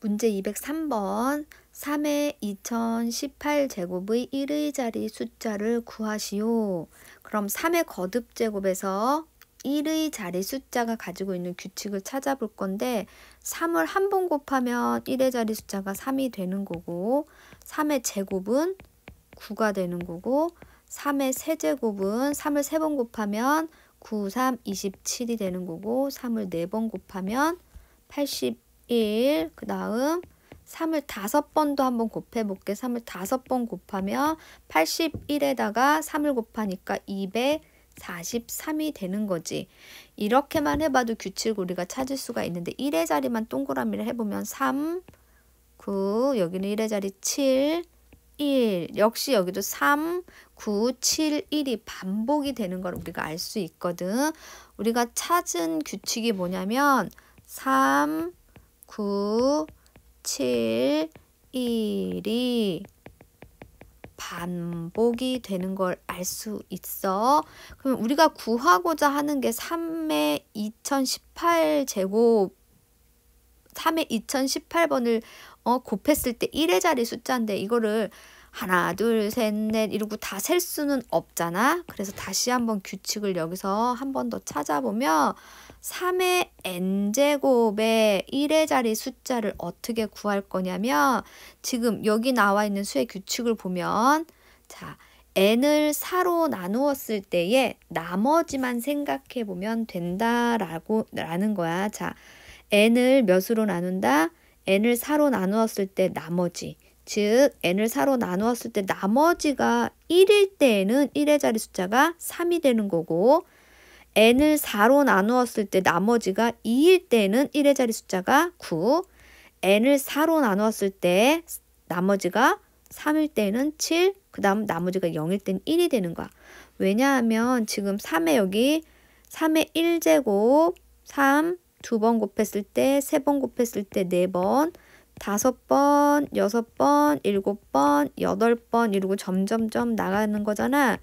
문제 203번 3의 2018제곱의 1의 자리 숫자를 구하시오. 그럼 3의 거듭제곱에서 1의 자리 숫자가 가지고 있는 규칙을 찾아볼 건데 3을 한 번 곱하면 1의 자리 숫자가 3이 되는 거고 3의 제곱은 9가 되는 거고 3의 세제곱은 3을 3번 곱하면 9, 3, 27이 되는 거고 3을 4번 곱하면 81, 그 다음 3을 5번도 한번 곱해볼게. 3을 5번 곱하면 81에다가 3을 곱하니까 243이 되는 거지. 이렇게만 해봐도 규칙을 우리가 찾을 수가 있는데 1의 자리만 동그라미를 해보면 3, 9, 여기는 1의 자리 7, 1, 역시 여기도 3, 9, 7, 1이 반복이 되는 걸 우리가 알 수 있거든. 우리가 찾은 규칙이 뭐냐면 3, 9, 7, 1이 반복이 되는 걸 알 수 있어. 그럼 우리가 구하고자 하는 게 3의 2018제곱 3의 2018번을 곱했을 때 1의 자리 숫자인데 이거를 하나, 둘, 셋, 넷 이러고 다 셀 수는 없잖아. 그래서 다시 한번 규칙을 여기서 한 번 더 찾아보면 3의 n제곱의 1의 자리 숫자를 어떻게 구할 거냐면 지금 여기 나와 있는 수의 규칙을 보면 자, n을 4로 나누었을 때에 나머지만 생각해 보면 된다라는 거야. 자, n을 몇으로 나눈다? n을 4로 나누었을 때 나머지. 즉 n을 4로 나누었을 때 나머지가 1일 때에는 1의 자리 숫자가 3이 되는 거고 n을 4로 나누었을 때 나머지가 2일 때에는 1의 자리 숫자가 9, n을 4로 나누었을 때 나머지가 3일 때는 7, 그 다음 나머지가 0일 때는 1이 되는 거야. 왜냐하면 지금 3의 여기 3의 1제곱 3, 2번 곱했을 때 3번 곱했을 때 4번 5번, 6번, 7번, 8번 이러고 점점점 나가는 거잖아.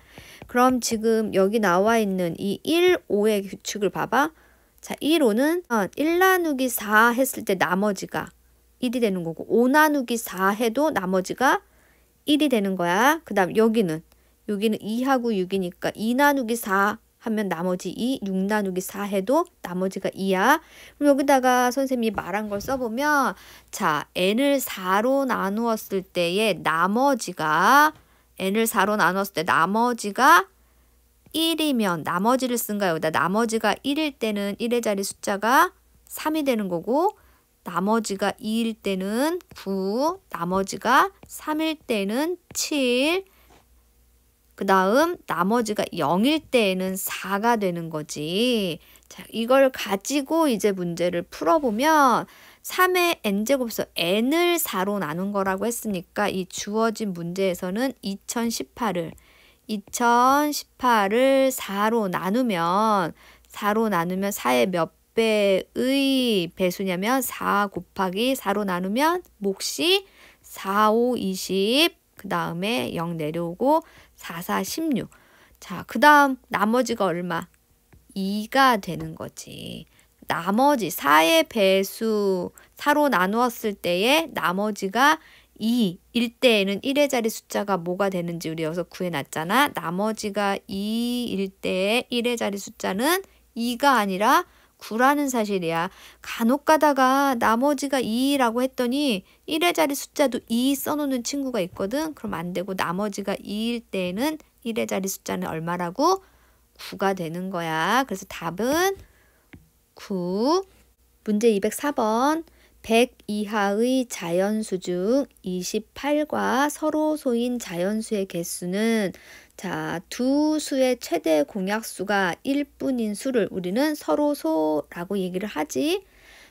그럼 지금 여기 나와 있는 이 1, 5의 규칙을 봐봐. 자, 1, 5는 1 나누기 4 했을 때 나머지가 1이 되는 거고 5 나누기 4 해도 나머지가 1이 되는 거야. 그 다음 여기는 2하고 6이니까 2 나누기 4 하면 나머지 2, 6 나누기 4 해도 나머지가 2야. 그럼 여기다가 선생님이 말한 걸 써보면 자, n을 4로 나누었을 때의 나머지가 n을 4로 나누었을 때 나머지가 1이면 나머지를 쓴 거야. 여기다 나머지가 1일 때는 1의 자리 숫자가 3이 되는 거고 나머지가 2일 때는 9, 나머지가 3일 때는 7, 그 다음 나머지가 0일 때에는 4가 되는 거지. 자, 이걸 가지고 이제 문제를 풀어보면 3의 n제곱에서 n을 4로 나눈 거라고 했으니까 이 주어진 문제에서는 2018을 4로 나누면 4의 몇 배의 배수냐면 4 곱하기 4로 나누면 몫이 4, 5, 20, 그 다음에 0 내려오고 4, 4, 16. 자, 그 다음 나머지가 얼마? 2가 되는 거지. 나머지 4의 배수 4로 나누었을 때에 나머지가 2일 때에는 1의 자리 숫자가 뭐가 되는지 우리 여기서 구해놨잖아. 나머지가 2일 때에 1의 자리 숫자는 2가 아니라 9라는 사실이야. 간혹 가다가 나머지가 2라고 했더니 1의 자리 숫자도 2 써놓는 친구가 있거든. 그럼 안 되고 나머지가 2일 때에는 1의 자리 숫자는 얼마라고? 9가 되는 거야. 그래서 답은 9. 문제 204번 100 이하의 자연수 중 28과 서로 소인 자연수의 개수는 자, 두 수의 최대 공약수가 1뿐인 수를 우리는 서로소라고 얘기를 하지.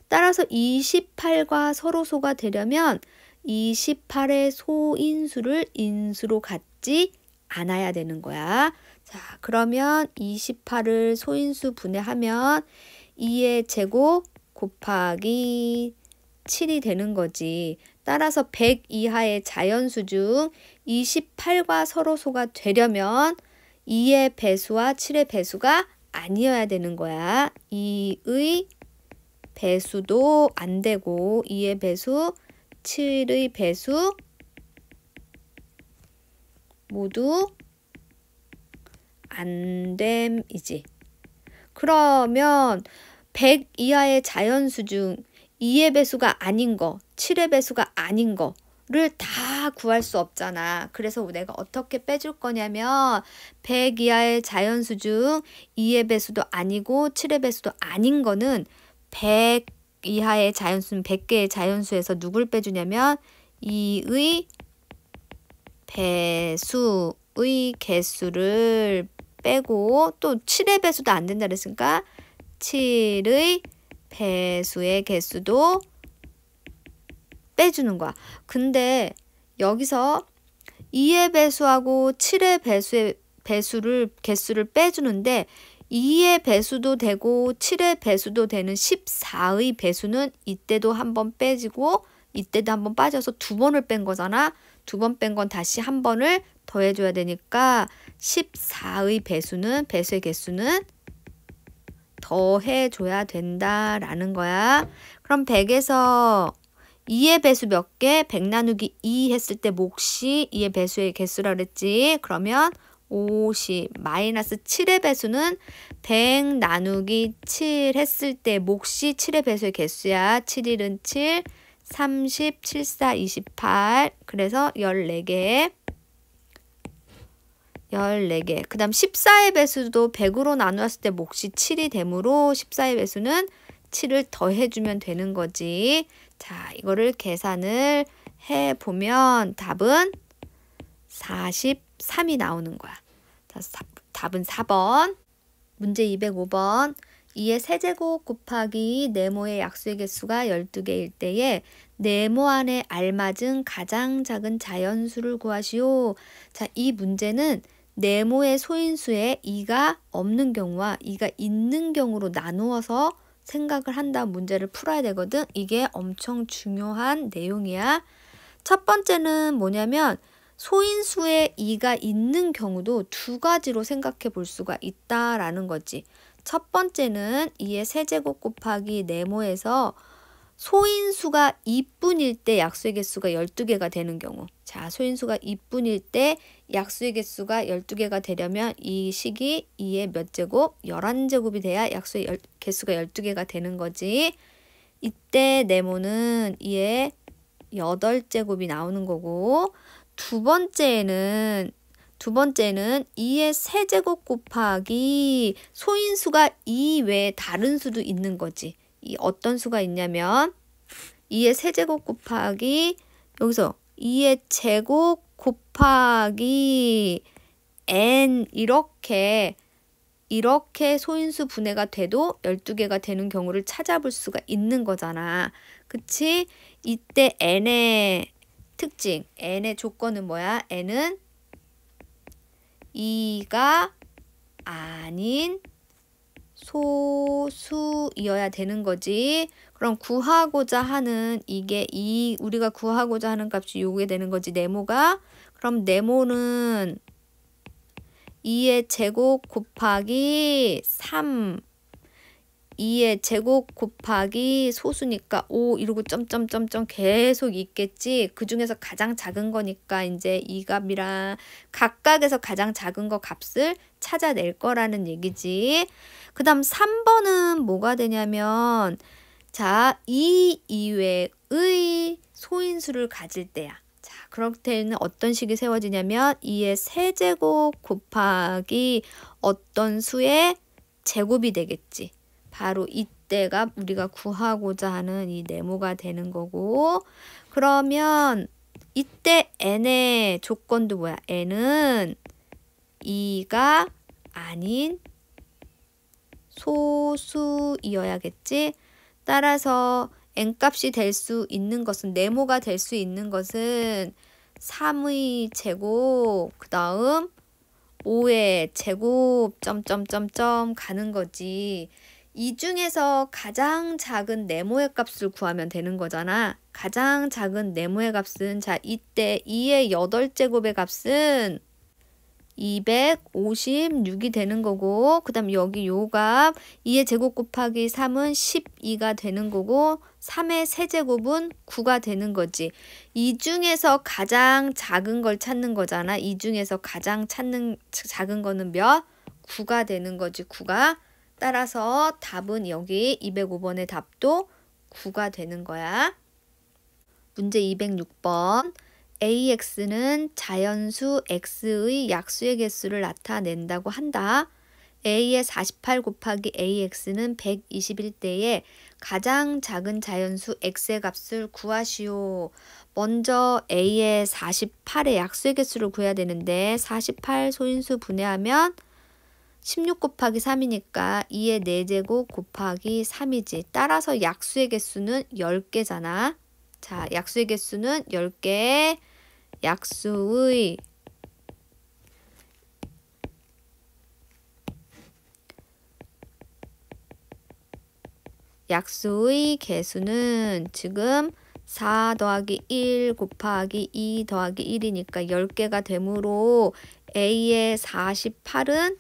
따라서 28과 서로소가 되려면 28의 소인수를 인수로 갖지 않아야 되는 거야. 자, 그러면 28을 소인수 분해하면 2의 제곱 곱하기 7이 되는 거지. 따라서 100 이하의 자연수 중 28과 서로소가 되려면 2의 배수와 7의 배수가 아니어야 되는 거야. 2의 배수도 안 되고 2의 배수, 7의 배수 모두 안 됨이지. 그러면 100 이하의 자연수 중 2의 배수가 아닌 거, 7의 배수가 아닌 거를 다 구할 수 없잖아. 그래서 내가 어떻게 빼줄 거냐면 100 이하의 자연수 중 2의 배수도 아니고 7의 배수도 아닌 거는 100 이하의 자연수는 100개의 자연수에서 누굴 빼주냐면 2의 배수의 개수를 빼고 또 7의 배수도 안 된다 그랬으니까 7의 배수의 개수도 빼주는 거야. 근데 여기서 2의 배수하고 7의 개수를 빼주는데 2의 배수도 되고 7의 배수도 되는 14의 배수는 이때도 한번 빼지고 이때도 한번 빠져서 2번을 뺀 거잖아. 2번 뺀 건 다시 한 번을 더해줘야 되니까 14의 배수의 개수는 더해줘야 된다라는 거야. 그럼 100에서 2의 배수 몇 개? 100 나누기 2 했을 때 몫이 2의 배수의 개수라 그랬지. 그러면 50 마이너스 7의 배수는 100 나누기 7 했을 때 몫이 7의 배수의 개수야. 7, 1은 7, 30, 7, 4, 28. 그래서 14개. 그 다음 14의 배수도 100으로 나누었을 때 몫이 7이 되므로 14의 배수는 7을 더해주면 되는 거지. 자, 이거를 계산을 해보면 답은 43이 나오는 거야. 자, 답은 4번. 문제 205번. 2의 세제곱 곱하기 네모의 약수의 개수가 12개일 때에 네모 안에 알맞은 가장 작은 자연수를 구하시오. 자, 이 문제는 네모의 소인수에 2가 없는 경우와 2가 있는 경우로 나누어서 생각을 한 다음 문제를 풀어야 되거든. 이게 엄청 중요한 내용이야. 첫 번째는 뭐냐면 소인수에 2가 있는 경우도 두 가지로 생각해 볼 수가 있다라는 거지. 첫 번째는 2의 세제곱 곱하기 네모에서 소인수가 2분일 때 약수의 개수가 12개가 되는 경우. 자, 소인수가 2분일 때 약수의 개수가 12개가 되려면 이 식이 2의 몇 제곱? 11제곱이 돼야 약수의 개수가 12개가 되는 거지. 이때 네모는 2의 8제곱이 나오는 거고, 두 번째는 2의 세제곱 곱하기 소인수가 2 외에 다른 수도 있는 거지. 이 어떤 수가 있냐면 2의 세제곱 곱하기 여기서 2의 제곱 곱하기 n 이렇게 소인수 분해가 돼도 12개가 되는 경우를 찾아볼 수가 있는 거잖아. 그치? 이때 n의 특징, n의 조건은 뭐야? n은 2가 아닌 소수이어야 되는 거지. 그럼 구하고자 하는 우리가 구하고자 하는 값이 요게 되는 거지, 네모가. 그럼 네모는 2의 제곱 곱하기 3 2의 제곱 곱하기 소수니까 5 이러고 점점점점 계속 있겠지. 그 중에서 가장 작은 거니까 이제 이 값이랑 각각에서 가장 작은 거 값을 찾아낼 거라는 얘기지. 그 다음 3번은 뭐가 되냐면 자, 이 이외의 소인수를 가질 때야. 자, 그럴 때는 어떤 식이 세워지냐면 2의 세제곱 곱하기 어떤 수의 제곱이 되겠지. 바로 이때가 우리가 구하고자 하는 이 네모가 되는 거고, 그러면 이때 n의 조건도 뭐야? n은 2가 아닌 소수이어야겠지. 따라서 n값이 될 수 있는 것은, 네모가 될 수 있는 것은 3의 제곱 그 다음 5의 제곱 점점점점 가는 거지. 이 중에서 가장 작은 네모의 값을 구하면 되는 거잖아. 가장 작은 네모의 값은 자, 이때 2의 8제곱의 값은 256이 되는 거고, 그 다음 여기 요 값 2의 제곱 곱하기 3은 12가 되는 거고, 3의 세제곱은 9가 되는 거지. 이 중에서 가장 작은 걸 찾는 거잖아. 이 중에서 가장 작은 거는 몇? 9가 되는 거지. 9가. 따라서 답은 여기 205번의 답도 9가 되는 거야. 문제 206번. AX는 자연수 X의 약수의 개수를 나타낸다고 한다. A의 48 곱하기 AX는 121대에 가장 작은 자연수 X의 값을 구하시오. 먼저 A의 48의 약수의 개수를 구해야 되는데 48 소인수 분해하면 16 곱하기 3이니까 2의 4제곱 곱하기 3이지. 따라서 약수의 개수는 10개잖아. 자, 약수의 개수는 10개. 약수의 개수는 지금 4 더하기 1 곱하기 2 더하기 1이니까 10개가 되므로 A의 48은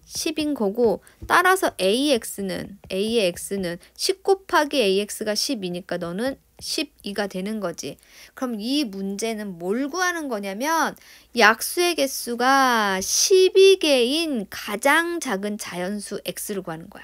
10인 거고, 따라서 A의 X는 10 곱하기 AX가 10이니까 너는 12가 되는 거지. 그럼 이 문제는 뭘 구하는 거냐면 약수의 개수가 12개인 가장 작은 자연수 X를 구하는 거야.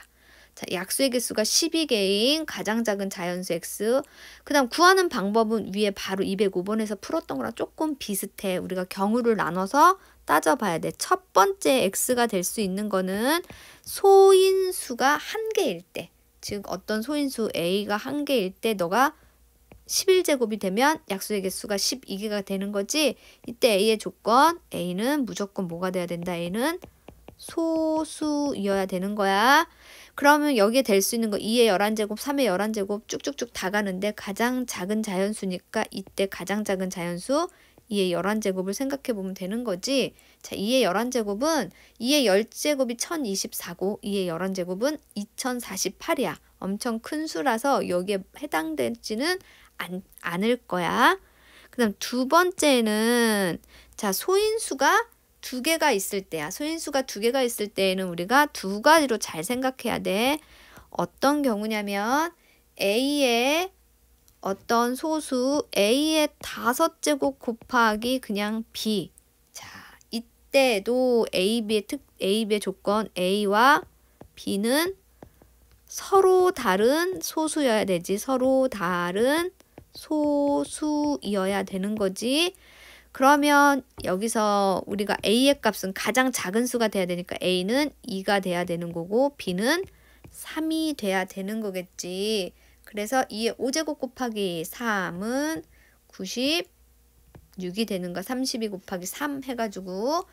자, 약수의 개수가 12개인 가장 작은 자연수 X. 그 다음 구하는 방법은 위에 바로 205번에서 풀었던 거랑 조금 비슷해. 우리가 경우를 나눠서 따져봐야 돼. 첫 번째 X가 될 수 있는 거는 소인수가 1개일 때. 즉 어떤 소인수 A가 1개일 때 너가 11제곱이 되면 약수의 개수가 12개가 되는 거지. 이때 A의 조건, A는 무조건 뭐가 돼야 된다. A는 소수이어야 되는 거야. 그러면 여기에 될 수 있는 거 2의 11제곱, 3의 11제곱 쭉쭉쭉 다 가는데 가장 작은 자연수니까 이때 가장 작은 자연수 2의 11제곱을 생각해 보면 되는 거지. 자, 2의 11제곱은 2의 10제곱이 1024고 2의 11제곱은 2048이야. 엄청 큰 수라서 여기에 해당되지는 않을 거야. 그 다음 두 번째는 자, 소인수가 2개가 있을 때야. 소인수가 2개가 있을 때에는 우리가 두 가지로 잘 생각해야 돼. 어떤 경우냐면 A의 어떤 소수 A의 5제곱 곱하기 그냥 B. 자, 이때도 AB의 조건 A와 B는 서로 다른 소수여야 되지. 서로 다른 소수이어야 되는 거지. 그러면 여기서 우리가 A의 값은 가장 작은 수가 돼야 되니까 A는 2가 돼야 되는 거고 B는 3이 돼야 되는 거겠지. 그래서 2의 5제곱 곱하기 3은 96이 되는 거. 32 곱하기 3 해가지고.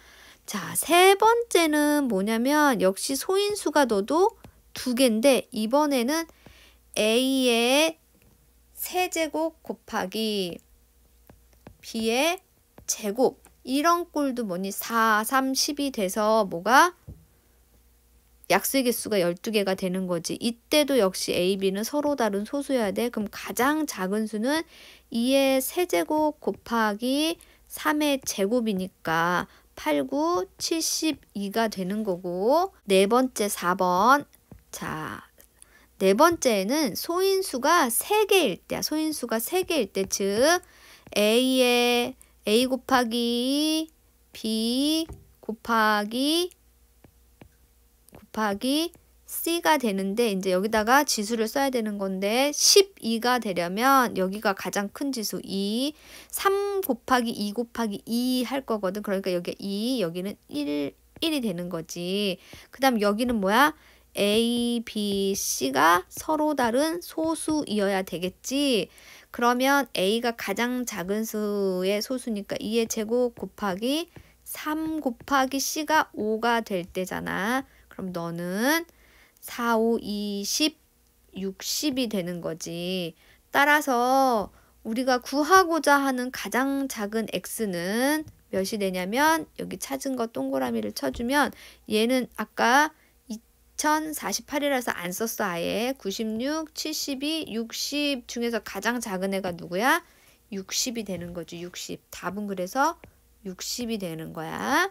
자, 세 번째는 뭐냐면 역시 소인수가 너도 2개인데 이번에는 A의 세제곱 곱하기 B의 제곱. 이런 꼴도 뭐니 4, 3, 10이 돼서 뭐가 약수의 개수가 12개가 되는 거지. 이때도 역시 A, B는 서로 다른 소수여야 돼. 그럼 가장 작은 수는 2의 세제곱 곱하기 3의 제곱이니까 8, 9, 72가 되는 거고. 네 번째 4번. 자, 네 번째는 소인수가 3개일 때야. 소인수가 3개일 때, 즉 A의 A 곱하기 B 곱하기 C가 되는데 이제 여기다가 지수를 써야 되는 건데 12가 되려면 여기가 가장 큰 지수 2, 3 곱하기 2 곱하기 2 할 거거든. 그러니까 여기 2, 여기는 1이 되는 거지. 그 다음 여기는 뭐야? A, B, C가 서로 다른 소수이어야 되겠지. 그러면 A가 가장 작은 수의 소수니까 2의 제곱 곱하기 3 곱하기 C가 5가 될 때잖아. 그럼 너는 4, 5, 20, 60이 되는 거지. 따라서 우리가 구하고자 하는 가장 작은 X는 몇이 되냐면 여기 찾은 거 동그라미를 쳐주면 얘는 아까 2048이라서 안 썼어. 아예 96, 72, 60 중에서 가장 작은 애가 누구야? 60이 되는 거지. 60. 답은 그래서 60이 되는 거야.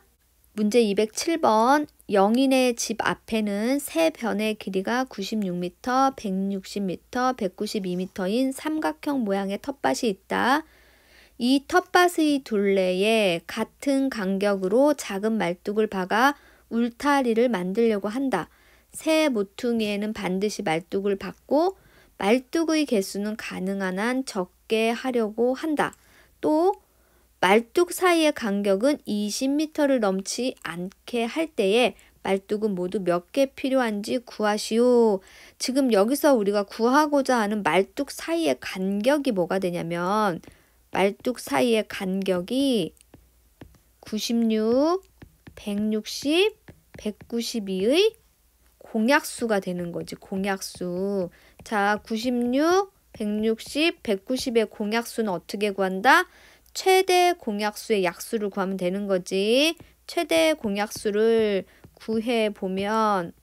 문제 207번 영인의 집 앞에는 세 변의 길이가 96m, 160m, 192m인 삼각형 모양의 텃밭이 있다. 이 텃밭의 둘레에 같은 간격으로 작은 말뚝을 박아 울타리를 만들려고 한다. 새 모퉁이에는 반드시 말뚝을 박고 말뚝의 개수는 가능한 한 적게 하려고 한다. 또 말뚝 사이의 간격은 20m를 넘지 않게 할 때에 말뚝은 모두 몇 개 필요한지 구하시오. 지금 여기서 우리가 구하고자 하는 말뚝 사이의 간격이 뭐가 되냐면 말뚝 사이의 간격이 96, 160, 192의 공약수가 되는 거지. 공약수. 자, 96, 160, 190의 공약수는 어떻게 구한다? 최대 공약수의 약수를 구하면 되는 거지. 최대 공약수를 구해보면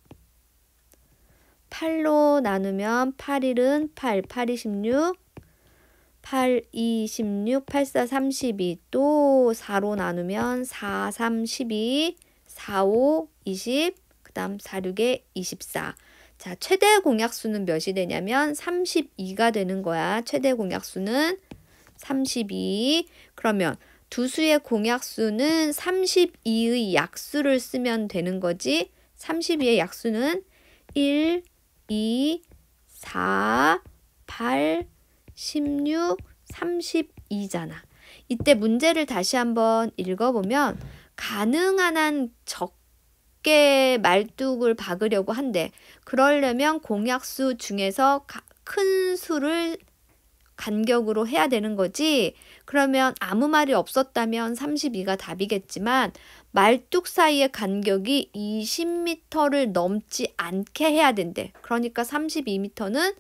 8로 나누면 8일은 8, 8이 16, 8, 2, 16, 8, 4, 32. 또 4로 나누면 4, 3, 12, 4, 5, 20, 그 다음 4, 6에 24. 자, 최대 공약수는 몇이 되냐면 32가 되는 거야. 최대 공약수는 32. 그러면 두 수의 공약수는 32의 약수를 쓰면 되는 거지. 32의 약수는 1, 2, 4, 8, 16, 32잖아. 이때 문제를 다시 한번 읽어보면 가능한 한 적게 말뚝을 박으려고 한대. 그러려면 공약수 중에서 큰 수를 간격으로 해야 되는 거지. 그러면 아무 말이 없었다면 32가 답이겠지만 말뚝 사이의 간격이 20m를 넘지 않게 해야 된대. 그러니까 32m는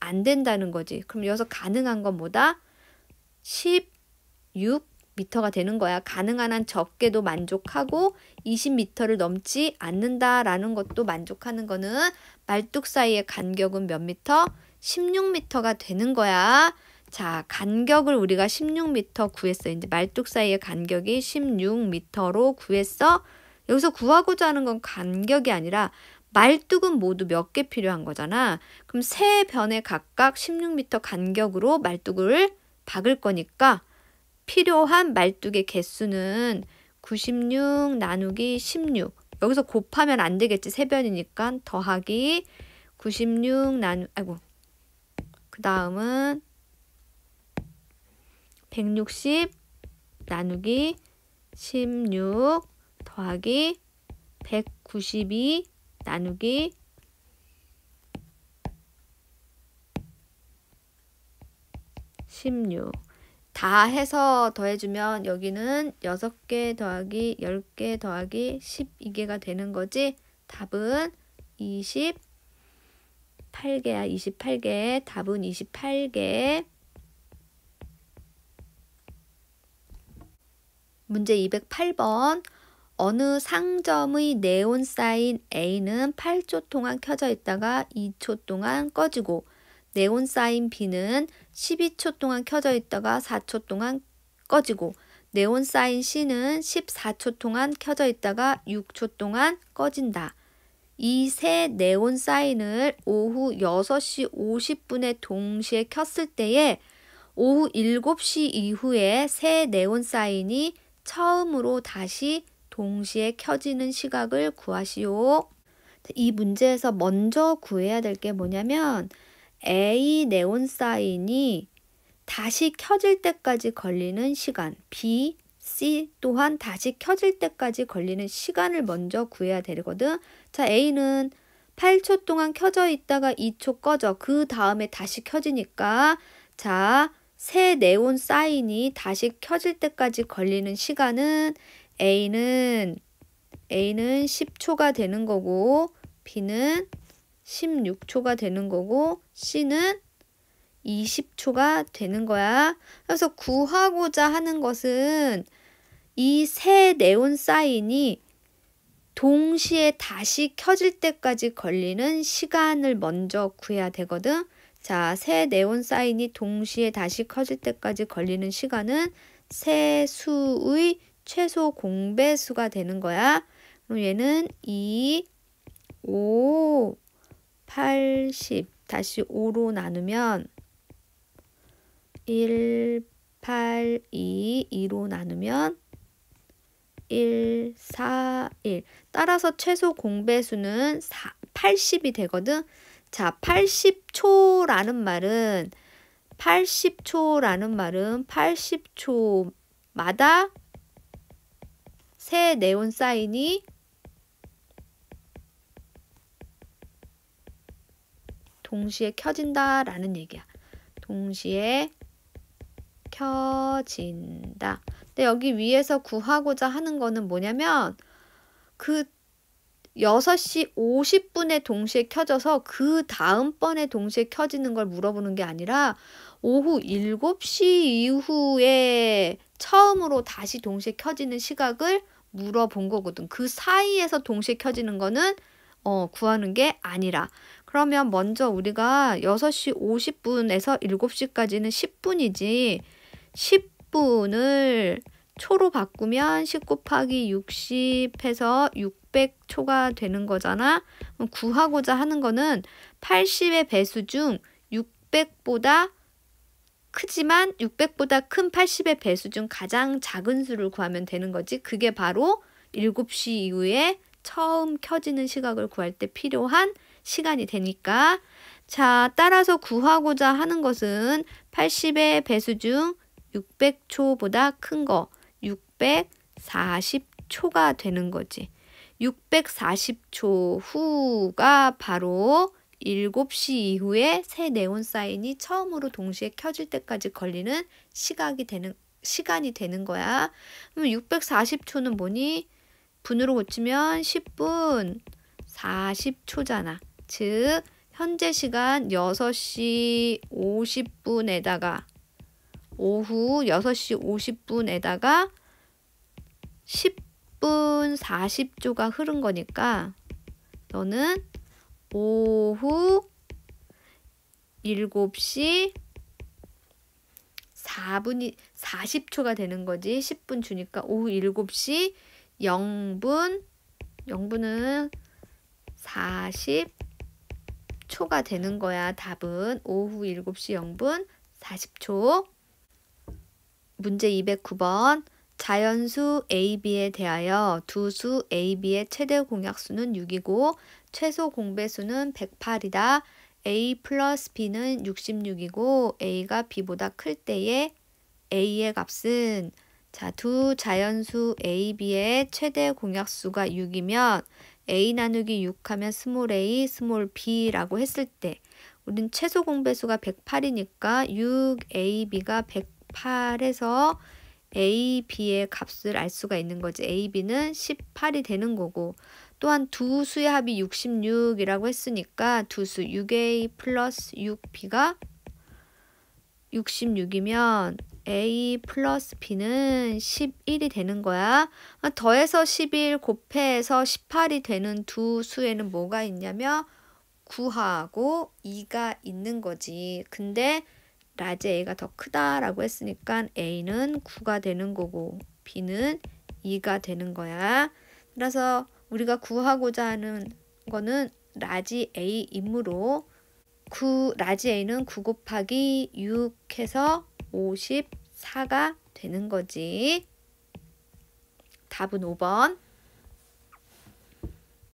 안 된다는 거지. 그럼 여기서 가능한 건 뭐다? 16m가 되는 거야. 가능한 한 적게도 만족하고 20m를 넘지 않는다라는 것도 만족하는 거는 말뚝 사이의 간격은 몇 미터? 16m가 되는 거야. 자, 간격을 우리가 16m 구했어. 이제 말뚝 사이의 간격이 16m로 구했어. 여기서 구하고자 하는 건 간격이 아니라 말뚝은 모두 몇 개 필요한 거잖아. 그럼 세 변에 각각 16m 간격으로 말뚝을 박을 거니까 필요한 말뚝의 개수는 96 나누기 16. 여기서 곱하면 안 되겠지. 세 변이니까 더하기 96 그 다음은 160 나누기 16 더하기 192 나누기 16. 다 해서 더해주면 여기는 6개 더하기 10개 더하기 12개가 되는 거지. 답은 28개야. 28개. 답은 28개. 문제 208번. 어느 상점의 네온 사인 A는 8초 동안 켜져 있다가 2초 동안 꺼지고 네온 사인 B는 12초 동안 켜져 있다가 4초 동안 꺼지고 네온 사인 C는 14초 동안 켜져 있다가 6초 동안 꺼진다. 이 세 네온 사인을 오후 6시 50분에 동시에 켰을 때에 오후 7시 이후에 새 네온 사인이 처음으로 다시 동시에 켜지는 시각을 구하시오. 이 문제에서 먼저 구해야 될 게 뭐냐면 A 네온 사인이 다시 켜질 때까지 걸리는 시간, B, C 또한 다시 켜질 때까지 걸리는 시간을 먼저 구해야 되거든. 자, A는 8초 동안 켜져 있다가 2초 꺼져. 그 다음에 다시 켜지니까 자, 새 네온 사인이 다시 켜질 때까지 걸리는 시간은 A는 10초가 되는 거고 B는 16초가 되는 거고 C는 20초가 되는 거야. 그래서 구하고자 하는 것은 이 새 네온 사인이 동시에 다시 켜질 때까지 걸리는 시간을 먼저 구해야 되거든. 자, 새 네온 사인이 동시에 다시 켜질 때까지 걸리는 시간은 새 수의 최소 공배수가 되는 거야. 그럼 얘는 2, 5, 80 다시 5로 나누면 1, 8, 2, 2로 나누면 1, 4, 1. 따라서 최소 공배수는 80이 되거든. 자, 80초라는 말은 80초마다 새 네온 사인이 동시에 켜진다라는 얘기야. 동시에 켜진다. 근데 여기 위에서 구하고자 하는 거는 뭐냐면 그 6시 50분에 동시에 켜져서 그 다음번에 동시에 켜지는 걸 물어보는 게 아니라 오후 7시 이후에 처음으로 다시 동시에 켜지는 시각을 물어본 거거든. 그 사이에서 동시에 켜지는 거는 구하는 게 아니라. 그러면 먼저 우리가 6시 50분에서 7시까지는 10분이지 10분을 초로 바꾸면 10 곱하기 60 해서 600초가 되는 거잖아. 그럼 구하고자 하는 거는 80의 배수 중 600보다 크지만 600보다 큰 80의 배수 중 가장 작은 수를 구하면 되는 거지. 그게 바로 7시 이후에 처음 켜지는 시각을 구할 때 필요한 시간이 되니까. 자, 따라서 구하고자 하는 것은 80의 배수 중 600초보다 큰 거 640초가 되는 거지. 640초 후가 바로 7시 이후에 새 네온 사인이 처음으로 동시에 켜질 때까지 걸리는 시간이 되는 거야. 그럼 640초는 뭐니? 분으로 고치면 10분 40초잖아. 즉 현재 시간 6시 50분에다가 오후 6시 50분에다가 10분 40초가 흐른 거니까 너는 오후 7시 40초가 되는 거지. 10분 주니까 오후 7시 0분은 40초가 되는 거야. 답은 오후 7시 0분 40초. 문제 209번. 자연수 AB에 대하여 두 수 AB의 최대 공약수는 6이고 최소 공배수는 108이다. A 플러스 B는 66이고 A가 B보다 클 때의 A의 값은 자, 두 자연수 AB의 최대 공약수가 6이면 A 나누기 6 하면 스몰 a, 스몰 b라고 했을 때 우린 최소 공배수가 108이니까 6AB가 108에서 AB의 값을 알 수가 있는 거지. AB는 18이 되는 거고 또한 두 수의 합이 66이라고 했으니까 두 수 6A 플러스 6B가 66이면 A 플러스 B는 11이 되는 거야. 더해서 11 곱해서 18이 되는 두 수에는 뭐가 있냐면 9하고 2가 있는 거지. 근데 라지 A가 더 크다라고 했으니까 A는 9가 되는 거고 B는 2가 되는 거야. 그래서 우리가 구하고자 하는 거는 라지 A이므로 라지 A는 9 곱하기 6 해서 54가 되는 거지. 답은 5번.